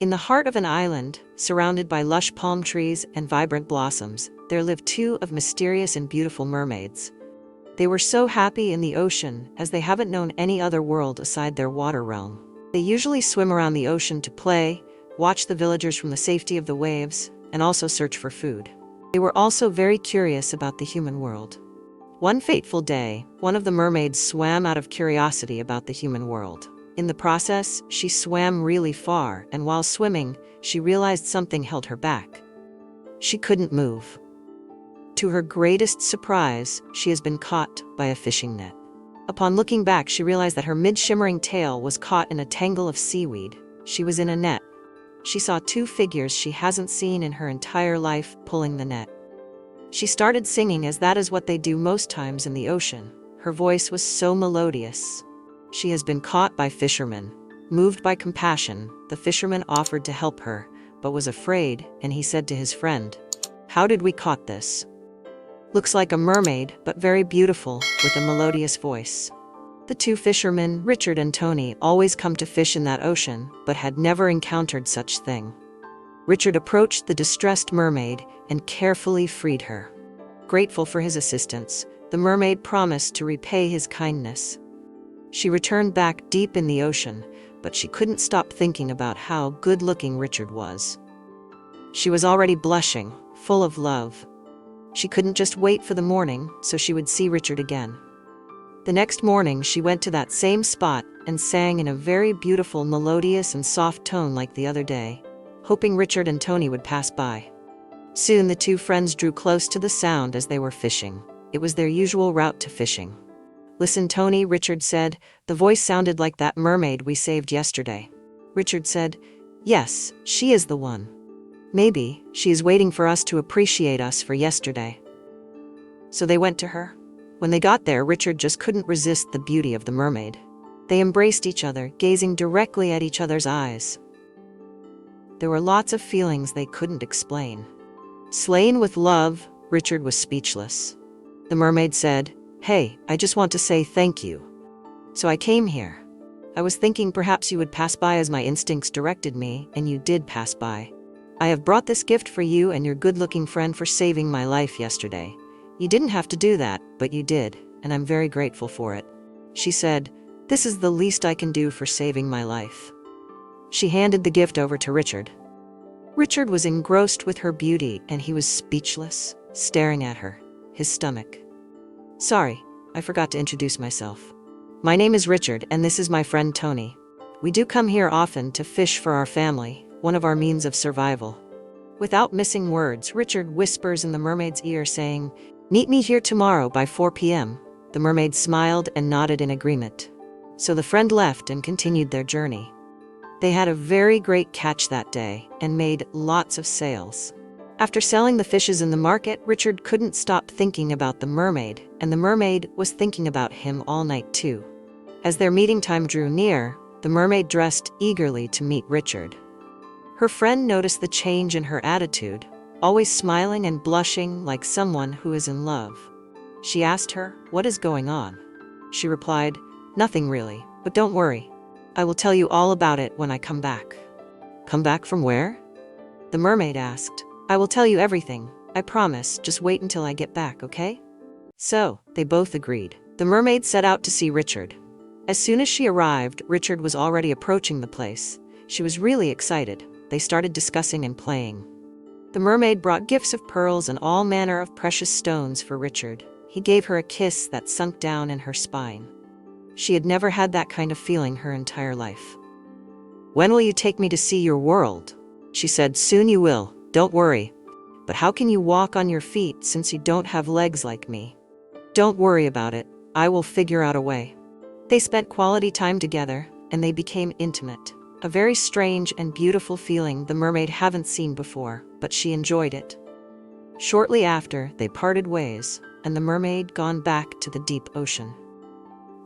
In the heart of an island, surrounded by lush palm trees and vibrant blossoms, there lived two of mysterious and beautiful mermaids. They were so happy in the ocean, as they haven't known any other world aside their water realm. They usually swim around the ocean to play, watch the villagers from the safety of the waves, and also search for food. They were also very curious about the human world. One fateful day, one of the mermaids swam out of curiosity about the human world. In the process, she swam really far, and while swimming, she realized something held her back. She couldn't move. To her greatest surprise, she has been caught by a fishing net. Upon looking back, she realized that her mid-shimmering tail was caught in a tangle of seaweed. She was in a net. She saw two figures she hasn't seen in her entire life pulling the net. She started singing, as that is what they do most times in the ocean. Her voice was so melodious. She has been caught by Fisherman. Moved by compassion, the fisherman offered to help her, but was afraid, and he said to his friend, "How did we caught this? Looks like a mermaid, but very beautiful, with a melodious voice." The two fishermen, Richard and Tony, always come to fish in that ocean, but had never encountered such thing. Richard approached the distressed mermaid and carefully freed her. Grateful for his assistance, the mermaid promised to repay his kindness. She returned back deep in the ocean, but she couldn't stop thinking about how good-looking Richard was. She was already blushing, full of love. She couldn't just wait for the morning, so she would see Richard again. The next morning, she went to that same spot and sang in a very beautiful, melodious and soft tone like the other day, hoping Richard and Tony would pass by. Soon the two friends drew close to the sound as they were fishing. It was their usual route to fishing. "Listen, Tony," Richard said. "The voice sounded like that mermaid we saved yesterday." Richard said, "Yes, she is the one. Maybe she is waiting for us to appreciate us for yesterday." So they went to her. When they got there, Richard just couldn't resist the beauty of the mermaid. They embraced each other, gazing directly at each other's eyes. There were lots of feelings they couldn't explain. Slain with love, Richard was speechless. The mermaid said, "Hey, I just want to say thank you. So I came here. I was thinking perhaps you would pass by as my instincts directed me, and you did pass by. I have brought this gift for you and your good-looking friend for saving my life yesterday. You didn't have to do that, but you did, and I'm very grateful for it." She said, "This is the least I can do for saving my life." She handed the gift over to Richard. Richard was engrossed with her beauty, and he was speechless, staring at her, his stomach. "Sorry, I forgot to introduce myself. My name is Richard, and this is my friend Tony. We do come here often to fish for our family, one of our means of survival." Without missing words, Richard whispers in the mermaid's ear, saying, "Meet me here tomorrow by 4 p.m. The mermaid smiled and nodded in agreement. So the friend left and continued their journey. They had a very great catch that day and made lots of sales. After selling the fishes in the market, Richard couldn't stop thinking about the mermaid, and the mermaid was thinking about him all night too. As their meeting time drew near, the mermaid dressed eagerly to meet Richard. Her friend noticed the change in her attitude, always smiling and blushing like someone who is in love. She asked her, "What is going on?" She replied, "Nothing really, but don't worry. I will tell you all about it when I come back." "Come back from where?" the mermaid asked. "I will tell you everything, I promise, just wait until I get back, okay?" So, they both agreed. The mermaid set out to see Richard. As soon as she arrived, Richard was already approaching the place. She was really excited. They started discussing and playing. The mermaid brought gifts of pearls and all manner of precious stones for Richard. He gave her a kiss that sunk down in her spine. She had never had that kind of feeling her entire life. "When will you take me to see your world?" she said. "Soon you will, don't worry. But how can you walk on your feet since you don't have legs like me?" "Don't worry about it, I will figure out a way." They spent quality time together, and they became intimate. A very strange and beautiful feeling the mermaid hadn't seen before, but she enjoyed it. Shortly after, they parted ways, and the mermaid gone back to the deep ocean.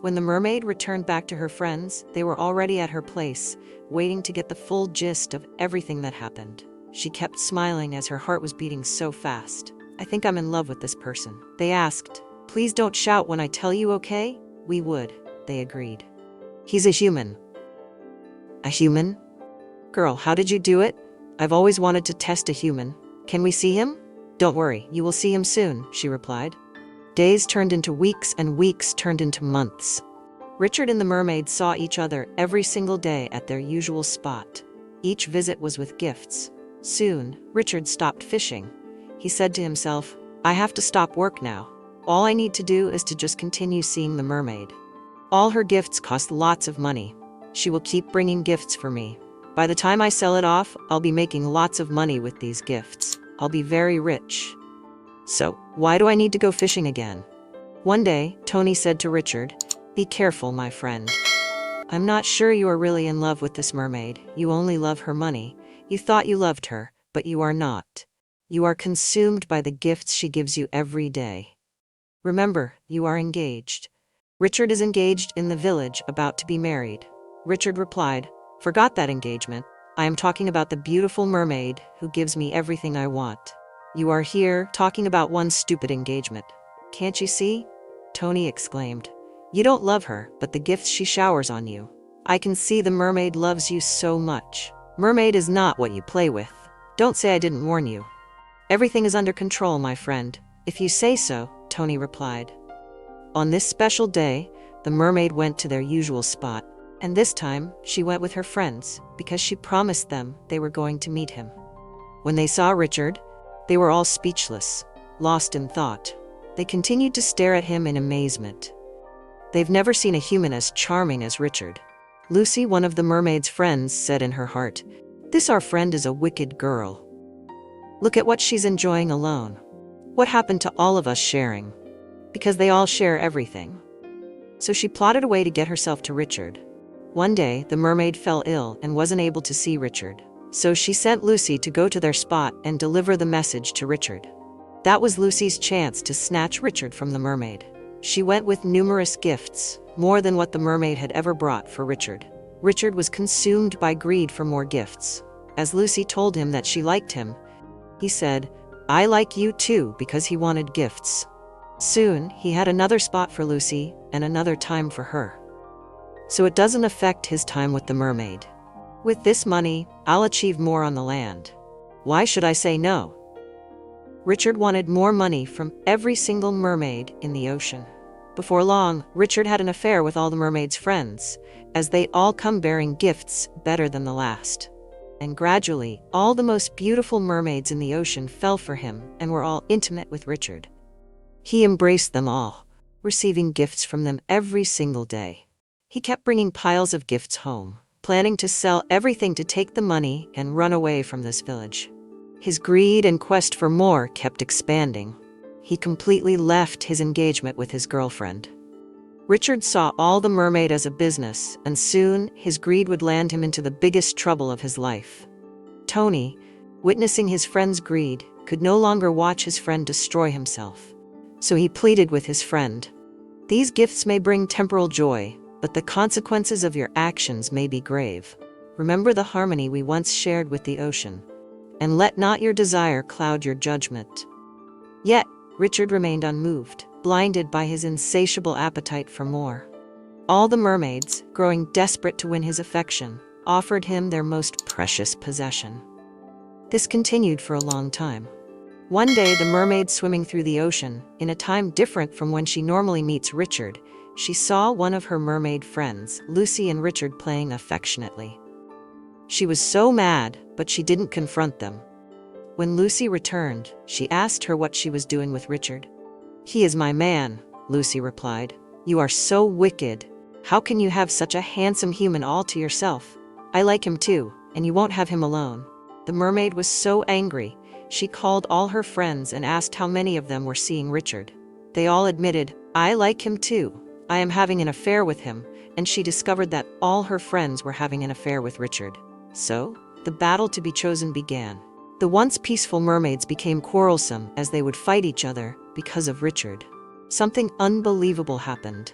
When the mermaid returned back to her friends, they were already at her place, waiting to get the full gist of everything that happened. She kept smiling as her heart was beating so fast. "I think I'm in love with this person." They asked, "Please don't shout when I tell you, okay?" "We would," they agreed. "He's a human." "A human?" "Girl, how did you do it? I've always wanted to test a human. Can we see him?" "Don't worry, you will see him soon," she replied. Days turned into weeks and weeks turned into months. Richard and the mermaid saw each other every single day at their usual spot. Each visit was with gifts. Soon, Richard stopped fishing. He said to himself, "I have to stop work now. All I need to do is to just continue seeing the mermaid. All her gifts cost lots of money. She will keep bringing gifts for me. By the time I sell it off, I'll be making lots of money with these gifts. I'll be very rich. So, why do I need to go fishing again?" One day, Tony said to Richard, "Be careful, my friend. I'm not sure you are really in love with this mermaid. You only love her money. You thought you loved her, but you are not. You are consumed by the gifts she gives you every day. Remember, you are engaged." "Richard is engaged in the village, about to be married." Richard replied, "Forgot that engagement. I am talking about the beautiful mermaid who gives me everything I want. You are here talking about one stupid engagement. Can't you see?" Tony exclaimed. "You don't love her, but the gifts she showers on you. I can see the mermaid loves you so much. Mermaid is not what you play with. Don't say I didn't warn you." "Everything is under control, my friend. If you say so," Tony replied. On this special day, the mermaid went to their usual spot, and this time she went with her friends because she promised them they were going to meet him. When they saw Richard, they were all speechless, lost in thought. They continued to stare at him in amazement. They've never seen a human as charming as Richard. Lucy, one of the mermaid's friends, said in her heart, "This our friend is a wicked girl. Look at what she's enjoying alone. What happened to all of us sharing?" Because they all share everything. So she plotted a way to get herself to Richard. One day, the mermaid fell ill and wasn't able to see Richard. So she sent Lucy to go to their spot and deliver the message to Richard. That was Lucy's chance to snatch Richard from the mermaid. She went with numerous gifts, more than what the mermaid had ever brought for Richard. Richard was consumed by greed for more gifts. As Lucy told him that she liked him, he said, "I like you too," because he wanted gifts. Soon, he had another spot for Lucy and another time for her. So it doesn't affect his time with the mermaid. "With this money, I'll achieve more on the land. Why should I say no?" Richard wanted more money from every single mermaid in the ocean. Before long, Richard had an affair with all the mermaid's friends, as they all come bearing gifts better than the last. And gradually, all the most beautiful mermaids in the ocean fell for him and were all intimate with Richard. He embraced them all, receiving gifts from them every single day. He kept bringing piles of gifts home, planning to sell everything to take the money and run away from this village. His greed and quest for more kept expanding. He completely left his engagement with his girlfriend. Richard saw all the mermaid as a business, and soon his greed would land him into the biggest trouble of his life. Tony, witnessing his friend's greed, could no longer watch his friend destroy himself. So he pleaded with his friend, "These gifts may bring temporal joy, but the consequences of your actions may be grave. Remember the harmony we once shared with the ocean, and let not your desire cloud your judgment." Yet, Richard remained unmoved, blinded by his insatiable appetite for more. All the mermaids, growing desperate to win his affection, offered him their most precious possession. This continued for a long time. One day, the mermaid swimming through the ocean, in a time different from when she normally meets Richard, she saw one of her mermaid friends, Lucy and Richard, playing affectionately. She was so mad, but she didn't confront them. When Lucy returned, she asked her what she was doing with Richard. "He is my man," Lucy replied. "You are so wicked. How can you have such a handsome human all to yourself? I like him too, and you won't have him alone." The mermaid was so angry, she called all her friends and asked how many of them were seeing Richard. They all admitted, "I like him too. I am having an affair with him," and she discovered that all her friends were having an affair with Richard. So, the battle to be chosen began. The once peaceful mermaids became quarrelsome as they would fight each other because of Richard. Something unbelievable happened.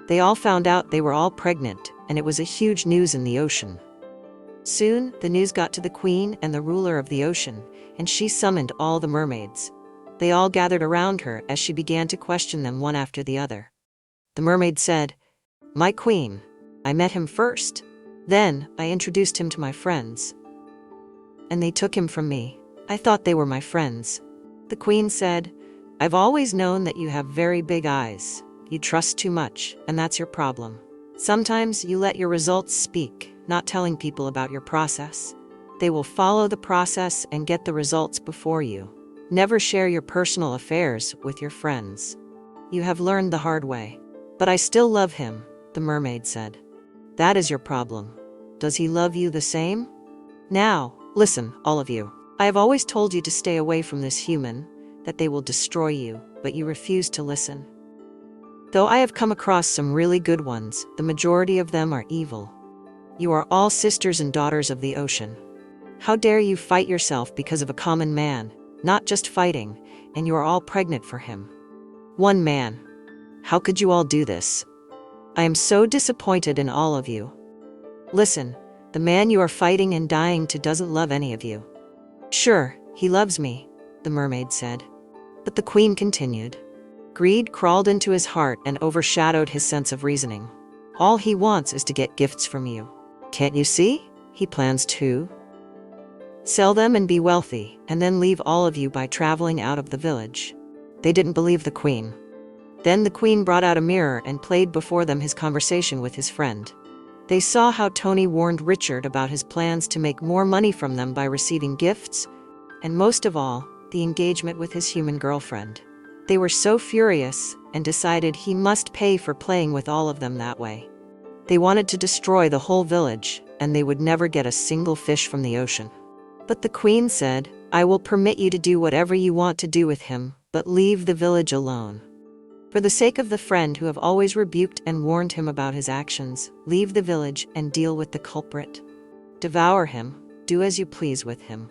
They all found out they were all pregnant, and it was a huge news in the ocean. Soon, the news got to the queen and the ruler of the ocean, and she summoned all the mermaids. They all gathered around her as she began to question them one after the other. The mermaid said, "My queen, I met him first. Then, I introduced him to my friends, and they took him from me. I thought they were my friends. The queen said, I've always known that you have very big eyes. You trust too much, and that's your problem. Sometimes you let your results speak, not telling people about your process. They will follow the process and get the results before you. Never share your personal affairs with your friends. You have learned the hard way. But I still love him, the mermaid said. That is your problem. Does he love you the same? Now, listen, all of you. I have always told you to stay away from this human, that they will destroy you, but you refuse to listen. Though I have come across some really good ones, the majority of them are evil. You are all sisters and daughters of the ocean. How dare you fight yourself because of a common man, not just fighting, and you are all pregnant for him. One man. How could you all do this? I am so disappointed in all of you. Listen, the man you are fighting and dying to doesn't love any of you. Sure, he loves me, the mermaid said. But the queen continued. Greed crawled into his heart and overshadowed his sense of reasoning. All he wants is to get gifts from you. Can't you see? He plans to sell them and be wealthy, and then leave all of you by traveling out of the village. They didn't believe the queen. Then the queen brought out a mirror and played before them his conversation with his friend. They saw how Tony warned Richard about his plans to make more money from them by receiving gifts, and most of all, the engagement with his human girlfriend. They were so furious and decided he must pay for playing with all of them that way. They wanted to destroy the whole village, and they would never get a single fish from the ocean. But the queen said, I will permit you to do whatever you want to do with him, but leave the village alone. For the sake of the friend who have always rebuked and warned him about his actions, leave the village and deal with the culprit. Devour him, do as you please with him.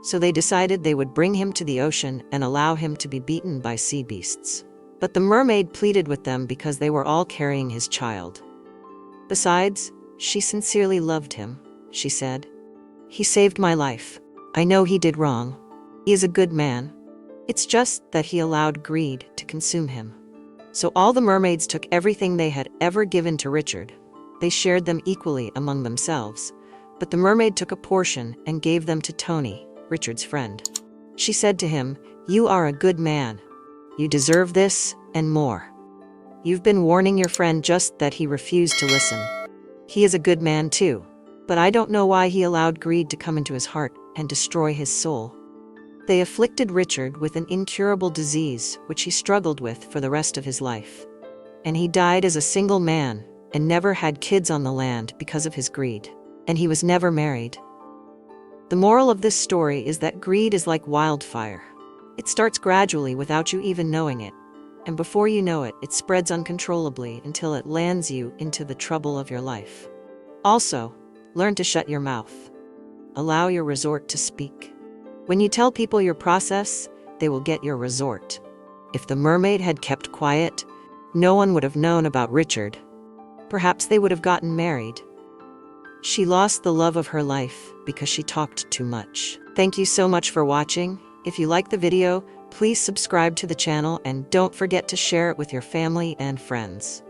So they decided they would bring him to the ocean and allow him to be beaten by sea beasts. But the mermaid pleaded with them because they were all carrying his child. Besides, she sincerely loved him, she said. He saved my life. I know he did wrong. He is a good man. It's just that he allowed greed to consume him. So all the mermaids took everything they had ever given to Richard. They shared them equally among themselves, but the mermaid took a portion and gave them to Tony, Richard's friend. She said to him, You are a good man. You deserve this, and more. You've been warning your friend just that he refused to listen. He is a good man too, but I don't know why he allowed greed to come into his heart and destroy his soul. They afflicted Richard with an incurable disease which he struggled with for the rest of his life. And he died as a single man and never had kids on the land because of his greed. And he was never married. The moral of this story is that greed is like wildfire. It starts gradually without you even knowing it. And before you know it, it spreads uncontrollably until it lands you into the trouble of your life. Also, learn to shut your mouth. Allow your resort to speak. When you tell people your process, they will get your resort. If the mermaid had kept quiet, no one would have known about Richard. Perhaps they would have gotten married. She lost the love of her life because she talked too much. Thank you so much for watching. If you like the video, please subscribe to the channel and don't forget to share it with your family and friends.